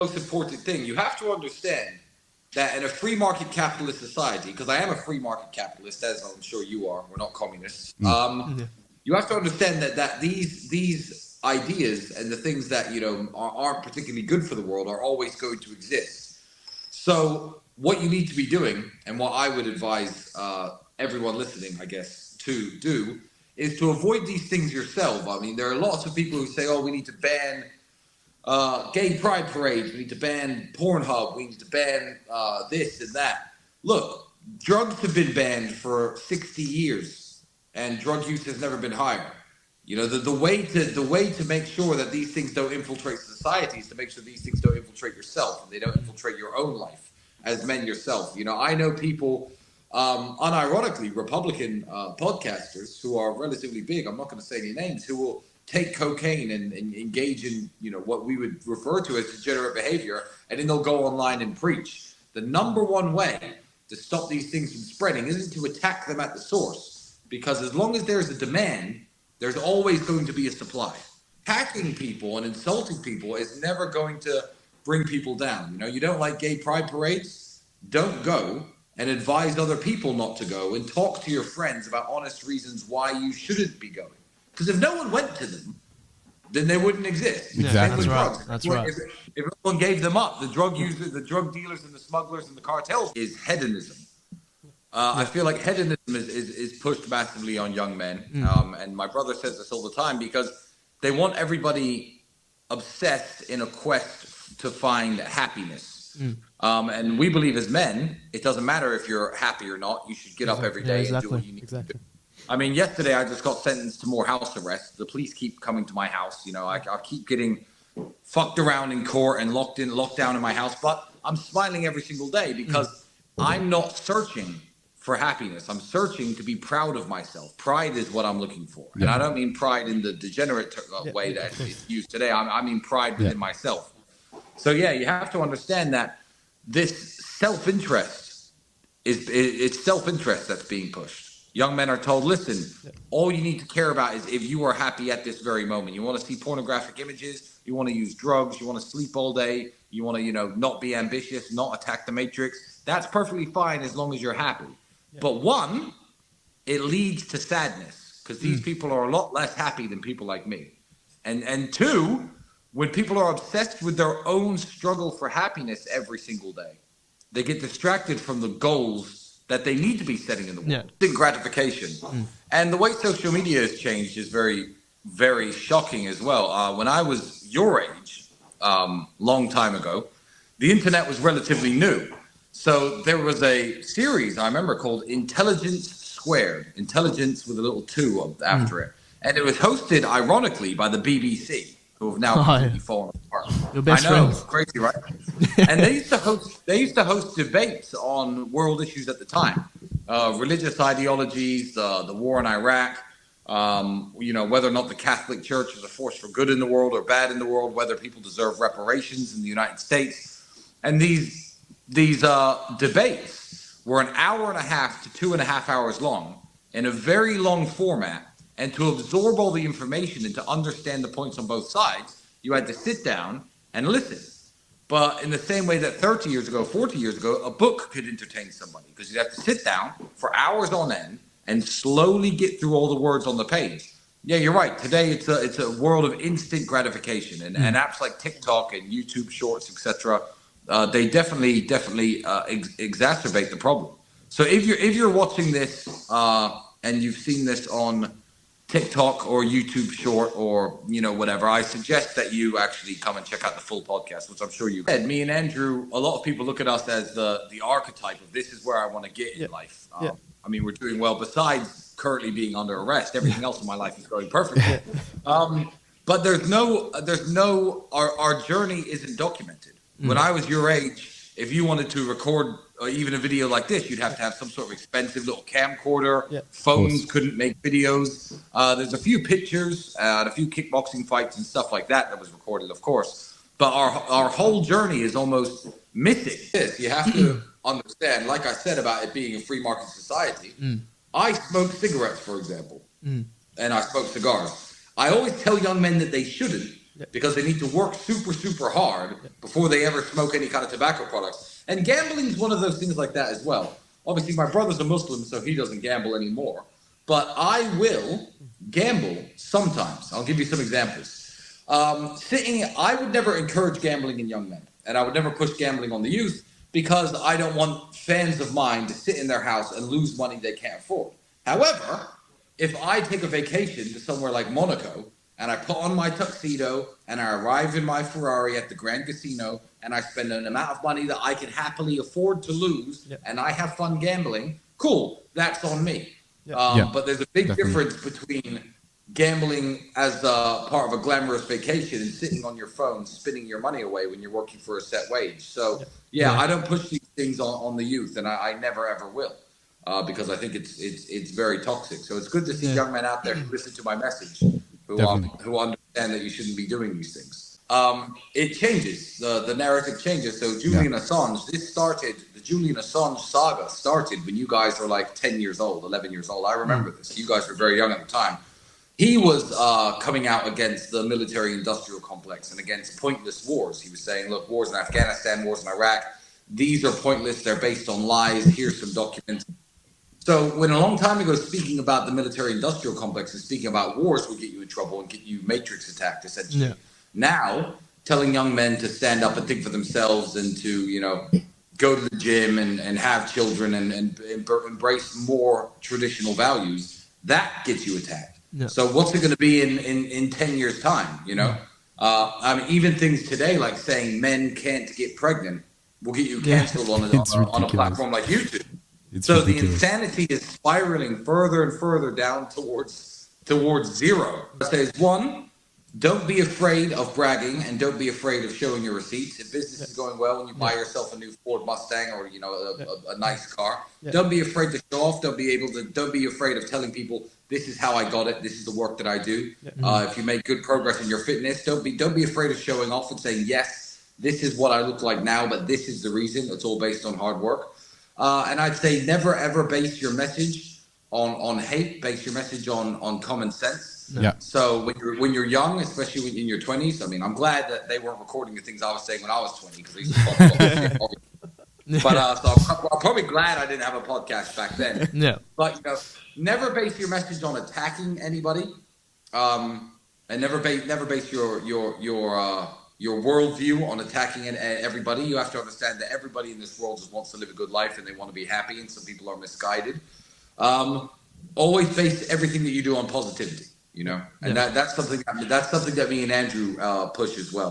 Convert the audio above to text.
most important thing. You have to understand that in a free market capitalist society, because I am a free market capitalist, as I'm sure you are, we're not communists. You have to understand that these ideas and the things that aren't particularly good for the world are always going to exist. So what you need to be doing, and what I would advise everyone listening, I guess, to do, is to avoid these things yourself. I mean, there are lots of people who say, "Oh, we need to ban gay pride parades. We need to ban Pornhub. We need to ban this and that." Look, drugs have been banned for 60 years, and drug use has never been higher. The way to make sure that these things don't infiltrate society is to make sure these things don't infiltrate yourself, and they don't infiltrate your own life as men yourself. I know people, unironically, Republican podcasters who are relatively big. I'm not going to say any names, who will take cocaine and engage in what we would refer to as degenerate behavior, and then they'll go online and preach. The number one way to stop these things from spreading isn't to attack them at the source, because as long as there's a demand, there's always going to be a supply. Hacking people and insulting people is never going to bring people down. You don't like gay pride parades? Don't go, and advise other people not to go, and talk to your friends about honest reasons why you shouldn't be going. Because if no one went to them, then they wouldn't exist. Exactly. That's right. If everyone gave them up, the drug users, the drug dealers, and the smugglers and the cartels, is hedonism. I feel like hedonism is pushed massively on young men. And my brother says this all the time, because they want everybody obsessed in a quest to find happiness. And we believe as men, it doesn't matter if you're happy or not. You should get up every day and do what you need to do. I mean, yesterday I just got sentenced to more house arrest. The police keep coming to my house. I keep getting fucked around in court and locked down in my house. But I'm smiling every single day, because I'm not searching for happiness. I'm searching to be proud of myself. Pride is what I'm looking for. And I don't mean pride in the degenerate way that it's used today. I mean pride within myself. So you have to understand that this self-interest it's self-interest that's being pushed. Young men are told, listen, all you need to care about is if you are happy at this very moment. You want to see pornographic images, you want to use drugs, you want to sleep all day, you want to, not be ambitious, not attack the matrix. That's perfectly fine as long as you're happy. But one, it leads to sadness, because these people are a lot less happy than people like me. And two, when people are obsessed with their own struggle for happiness every single day, they get distracted from the goals that they need to be setting in the world. Big gratification. And the way social media has changed is very, very shocking as well. When I was your age, long time ago, the internet was relatively new. So there was a series I remember called Intelligence Squared, intelligence with a little 2 after it. And it was hosted, ironically, by the BBC, who have now completely fallen apart. Your best I know, friends. crazy, right? And they used to host debates on world issues at the time, religious ideologies, the war in Iraq, whether or not the Catholic Church is a force for good in the world or bad in the world, whether people deserve reparations in the United States. And these debates were an hour and a half to 2.5 hours long, in a very long format. And to absorb all the information and to understand the points on both sides, you had to sit down and listen. But in the same way that 30 years ago, 40 years ago, a book could entertain somebody, because you'd have to sit down for hours on end and slowly get through all the words on the page. Yeah, you're right. Today, it's a world of instant gratification, and apps like TikTok and YouTube Shorts, etc. They definitely exacerbate the problem. So if you're watching this and you've seen this on TikTok or YouTube Short or whatever, I suggest that you actually come and check out the full podcast, which I'm sure you had. Me and Andrew, a lot of people look at us as the archetype of this is where I want to get in life. I mean, we're doing well besides currently being under arrest. Everything else in my life is going perfectly. But our journey isn't documented. When I was your age, if you wanted to record even a video like this, you'd have to have some sort of expensive little camcorder. Phones couldn't make videos. There's a few pictures, a few kickboxing fights and stuff like that was recorded, of course. But our whole journey is almost missing. Yes, you have to understand, like I said about it being a free market society, I smoke cigarettes, for example, and I smoke cigars. I always tell young men that they shouldn't, because they need to work super, super hard before they ever smoke any kind of tobacco products. And gambling is one of those things like that as well. Obviously, my brother's a Muslim, so he doesn't gamble anymore. But I will gamble sometimes. I'll give you some examples. I would never encourage gambling in young men, and I would never push gambling on the youth because I don't want fans of mine to sit in their house and lose money they can't afford. However, if I take a vacation to somewhere like Monaco and I put on my tuxedo and I arrive in my Ferrari at the Grand Casino and I spend an amount of money that I can happily afford to lose and I have fun gambling, cool, that's on me. But there's a big difference between gambling as a part of a glamorous vacation and sitting on your phone spinning your money away when you're working for a set wage. So I don't push these things on the youth, and I never ever will, because I think it's very toxic. So it's good to see young men out there who listen to my message, who understand that you shouldn't be doing these things. It changes, the narrative changes. So Julian Assange, the Julian Assange saga started when you guys were like 10 years old, 11 years old. I remember this. You guys were very young at the time. He was coming out against the military-industrial complex and against pointless wars. He was saying, look, wars in Afghanistan, wars in Iraq, these are pointless. They're based on lies. Here's some documents. So when a long time ago speaking about the military-industrial complex and speaking about wars would get you in trouble and get you matrix attacked, essentially. Yeah. Now, telling young men to stand up and think for themselves and to, go to the gym and have children and embrace more traditional values, that gets you attacked. Yeah. So what's it going to be in 10 years' time, I mean, even things today like saying men can't get pregnant will get you canceled on a platform like YouTube. So ridiculous. The insanity is spiraling further and further down towards zero. It says, one, don't be afraid of bragging and don't be afraid of showing your receipts. If business is going well and you buy yourself a new Ford Mustang or a nice car, don't be afraid to show off. Don't be afraid of telling people this is how I got it. This is the work that I do. If you make good progress in your fitness, don't be afraid of showing off and saying, yes, this is what I look like now, but this is the reason. It's all based on hard work. And I'd say never ever base your message on hate. Base your message on common sense. Yeah. So when you're young, especially when in your 20s, I mean, I'm glad that they weren't recording the things I was saying when I was 20 because they used to talk about But so I'm probably glad I didn't have a podcast back then. Yeah. But never base your message on attacking anybody, and never base your worldview on attacking everybody. You have to understand that everybody in this world just wants to live a good life and they want to be happy, and some people are misguided. Always base everything that you do on positivity. And that's something that me and Andrew push as well.